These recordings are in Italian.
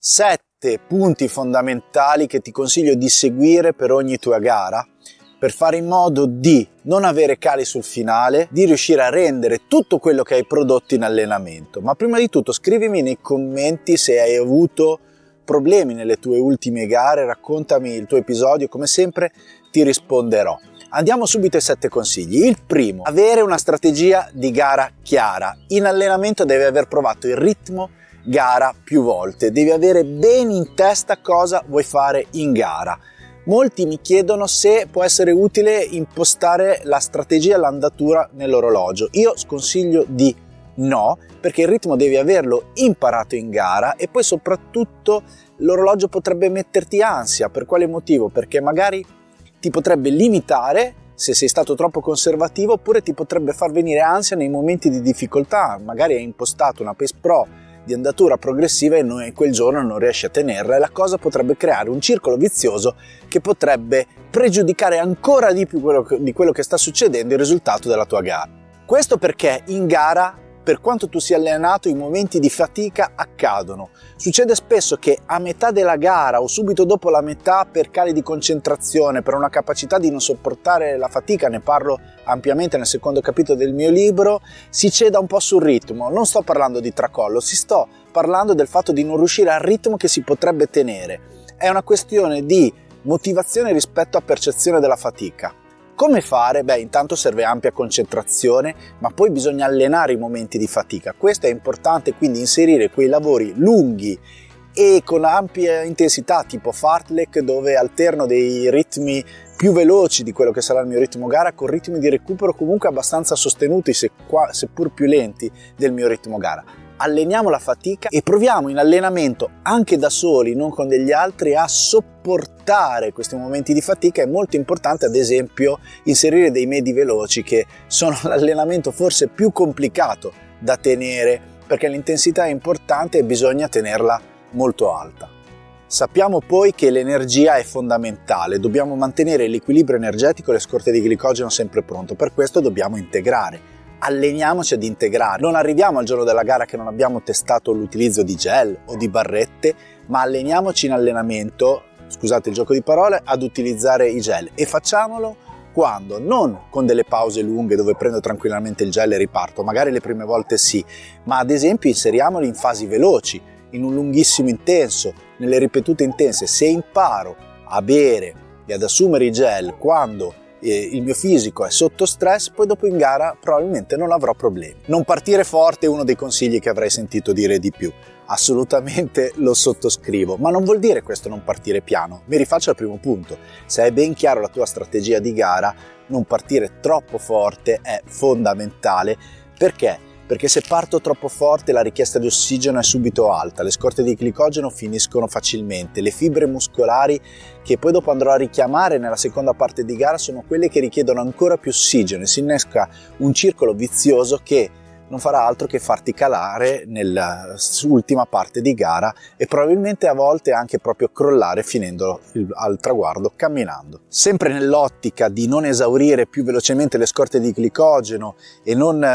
7 punti fondamentali che ti consiglio di seguire per ogni tua gara per fare in modo di non avere cali sul finale, di riuscire a rendere tutto quello che hai prodotto in allenamento. Ma prima di tutto scrivimi nei commenti se hai avuto problemi nelle tue ultime gare, raccontami il tuo episodio, come sempre ti risponderò. Andiamo subito ai 7 consigli. Il primo, avere una strategia di gara chiara. In allenamento devi aver provato il ritmo gara più volte, devi avere bene in testa cosa vuoi fare in gara. Molti mi chiedono se può essere utile impostare la strategia e l'andatura nell'orologio. Io sconsiglio di no, perché il ritmo devi averlo imparato in gara e poi soprattutto l'orologio potrebbe metterti ansia. Per quale motivo? Perché magari ti potrebbe limitare se sei stato troppo conservativo, oppure ti potrebbe far venire ansia nei momenti di difficoltà. Magari hai impostato una Pace Pro di andatura progressiva e quel giorno non riesci a tenerla, e la cosa potrebbe creare un circolo vizioso che potrebbe pregiudicare ancora di più di quello che sta succedendo il risultato della tua gara. Questo perché in gara, per quanto tu sia allenato, i momenti di fatica accadono. Succede spesso che a metà della gara o subito dopo la metà, per cali di concentrazione, per una capacità di non sopportare la fatica, ne parlo ampiamente nel secondo capitolo del mio libro, si ceda un po' sul ritmo. Non sto parlando di tracollo, sto parlando del fatto di non riuscire al ritmo che si potrebbe tenere. È una questione di motivazione rispetto a percezione della fatica. Come fare? Intanto serve ampia concentrazione, ma poi bisogna allenare i momenti di fatica. Questo è importante, quindi inserire quei lavori lunghi e con ampia intensità, tipo fartlek, dove alterno dei ritmi più veloci di quello che sarà il mio ritmo gara con ritmi di recupero comunque abbastanza sostenuti, seppur più lenti del mio ritmo gara. Alleniamo la fatica e proviamo in allenamento, anche da soli, non con degli altri, a sopportare questi momenti di fatica. È molto importante, ad esempio, inserire dei medi veloci, che sono l'allenamento forse più complicato da tenere, perché l'intensità è importante e bisogna tenerla molto alta. Sappiamo poi che l'energia è fondamentale, dobbiamo mantenere l'equilibrio energetico e le scorte di glicogeno sempre pronto, per questo dobbiamo integrare. Alleniamoci ad integrare, non arriviamo al giorno della gara che non abbiamo testato l'utilizzo di gel o di barrette, ma alleniamoci in allenamento, scusate il gioco di parole, ad utilizzare i gel, e facciamolo quando? Non con delle pause lunghe dove prendo tranquillamente il gel e riparto, magari le prime volte sì, ma ad esempio inseriamoli in fasi veloci, in un lunghissimo intenso, nelle ripetute intense. Se imparo a bere e ad assumere i gel quando il mio fisico è sotto stress, poi dopo in gara probabilmente non avrò problemi. Non partire forte è uno dei consigli che avrei sentito dire di più. Assolutamente lo sottoscrivo, ma non vuol dire questo non partire piano. Mi rifaccio al primo punto: se hai ben chiaro la tua strategia di gara, non partire troppo forte è fondamentale. Perché? Perché se parto troppo forte la richiesta di ossigeno è subito alta, le scorte di glicogeno finiscono facilmente, le fibre muscolari che poi dopo andrò a richiamare nella seconda parte di gara sono quelle che richiedono ancora più ossigeno, e si innesca un circolo vizioso che non farà altro che farti calare nell'ultima parte di gara e probabilmente a volte anche proprio crollare finendo al traguardo camminando. Sempre nell'ottica di non esaurire più velocemente le scorte di glicogeno e non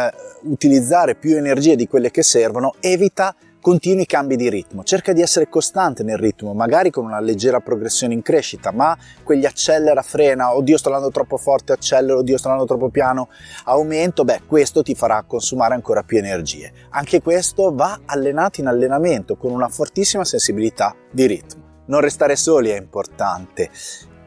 utilizzare più energie di quelle che servono, evita continui cambi di ritmo, cerca di essere costante nel ritmo, magari con una leggera progressione in crescita, ma quegli accelera, frena, oddio sto andando troppo forte, accelero, oddio sto andando troppo piano, aumento, questo ti farà consumare ancora più energie. Anche questo va allenato in allenamento con una fortissima sensibilità di ritmo. Non restare soli è importante.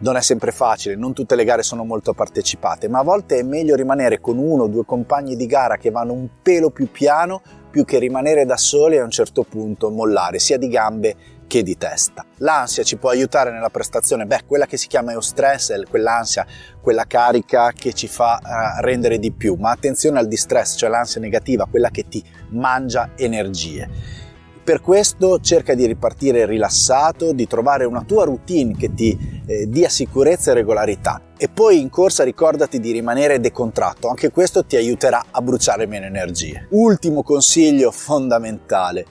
Non è sempre facile, non tutte le gare sono molto partecipate, ma a volte è meglio rimanere con 1 o 2 compagni di gara che vanno un pelo più piano, più che rimanere da soli e a un certo punto mollare sia di gambe che di testa. L'ansia ci può aiutare nella prestazione, quella che si chiama eustress è quell'ansia, quella carica che ci fa rendere di più, ma attenzione al distress, cioè l'ansia negativa, quella che ti mangia energie. Per questo cerca di ripartire rilassato, di trovare una tua routine che ti dia sicurezza e regolarità, e poi in corsa ricordati di rimanere decontratto, anche questo ti aiuterà a bruciare meno energie. Ultimo consiglio fondamentale: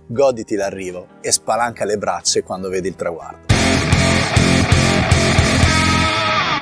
goditi l'arrivo e spalanca le braccia quando vedi il traguardo.